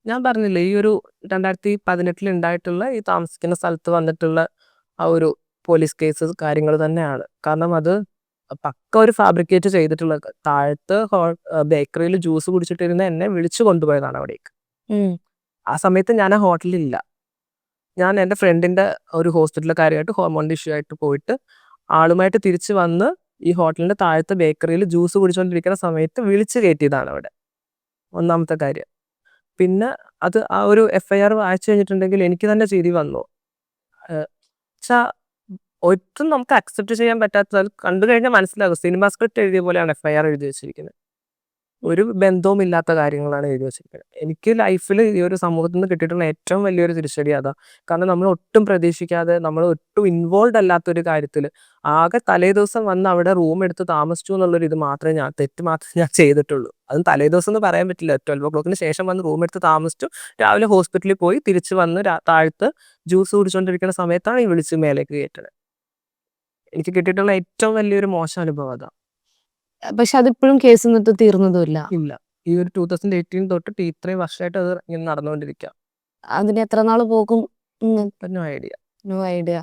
ഞാൻ പറഞ്ഞില്ലേ ഈ ഒരു 2018 ഉണ്ടായിട്ടുള്ള ഈ താമസിക്കുന്ന സ്ഥലത്ത് വന്നിട്ടുള്ള ആ ഒരു പോലീസ് കേസ് കാര്യങ്ങൾ തന്നെയാണ്. കാരണം അത് പക്ക ഒരു ഫാബ്രിക്കേറ്റ് ചെയ്തിട്ടുള്ള താഴത്ത് ബേക്കറിയിൽ ജ്യൂസ് കുടിച്ചിട്ടിരുന്ന എന്നെ വിളിച്ചു കൊണ്ടുപോയതാണ് അവിടേക്ക്. ആ സമയത്ത് ഞാൻ ആ ഹോട്ടലിലില്ല. ഞാൻ എൻ്റെ ഫ്രണ്ടിൻ്റെ ഒരു ഹോസ്പിറ്റലിലെ കാര്യമായിട്ട് ഹോർമോണിൻ്റെ ഇഷ്യൂ ആയിട്ട് പോയിട്ട് ആളുമായിട്ട് തിരിച്ച് വന്ന് ഈ ഹോട്ടലിൻ്റെ താഴത്തെ ബേക്കറിയിൽ ജ്യൂസ് കുടിച്ചുകൊണ്ടിരിക്കുന്ന സമയത്ത് വിളിച്ച് കയറ്റിയതാണ് അവിടെ. ഒന്നാമത്തെ കാര്യം. പിന്നെ അത് ആ ഒരു FIR വായിച്ചു കഴിഞ്ഞിട്ടുണ്ടെങ്കിൽ എനിക്ക് തന്നെ ചിരി വന്നു. ച്ചാ ഒട്ടും നമുക്ക് അക്സെപ്റ്റ് ചെയ്യാൻ പറ്റാത്തത് കണ്ടു കഴിഞ്ഞാൽ മനസ്സിലാകും. സിനിമ സ്ക്രിപ്റ്റ് എഴുതിയ പോലെയാണ് FIR എഴുതി വെച്ചിരിക്കുന്നത്. ഒരു ബന്ധവും ഇല്ലാത്ത കാര്യങ്ങളാണ് എഴുതി വെച്ചിരിക്കുന്നത്. എനിക്ക് ലൈഫിൽ ഈ ഒരു സമൂഹത്തിൽ നിന്ന് കിട്ടിയിട്ടുള്ള ഏറ്റവും വലിയൊരു തിരിച്ചടി അതാ. കാരണം നമ്മൾ ഒട്ടും പ്രതീക്ഷിക്കാതെ നമ്മൾ ഒട്ടും ഇൻവോൾവ് അല്ലാത്തൊരു കാര്യത്തിൽ ആകെ തലേദിവസം വന്ന് അവിടെ റൂം എടുത്ത് താമസിച്ചു എന്നുള്ളൊരു തെറ്റ് മാത്രമേ ഞാൻ ചെയ്തിട്ടുള്ളൂ. അതും തലേദിവസം എന്ന് പറയാൻ പറ്റില്ല. 12 o'clockന് ശേഷം വന്ന് റൂം എടുത്ത് താമസിച്ചു. രാവിലെ ഹോസ്പിറ്റലിൽ പോയി തിരിച്ച് വന്ന് താഴത്ത് ജ്യൂസ് കുടിച്ചുകൊണ്ടിരിക്കുന്ന സമയത്താണ് ഈ വിളിച്ച് മേലേക്ക് കയറ്റണത്. എനിക്ക് കിട്ടിയിട്ടുള്ള ഏറ്റവും വലിയൊരു മോശം അനുഭവം അതാ. പക്ഷെ അതിപ്പോഴും കേസ് എന്നിട്ട് തീർന്നതുമില്ല. ഇല്ല. ഈ ഒരു 2018 തൊട്ടിട്ട് ഇത്രയും വർഷമായിട്ട് അത് ഇങ്ങനെ നടന്നുകൊണ്ടിരിക്കുക. അതിന് എത്ര നാള് പോകും? No idea. No idea.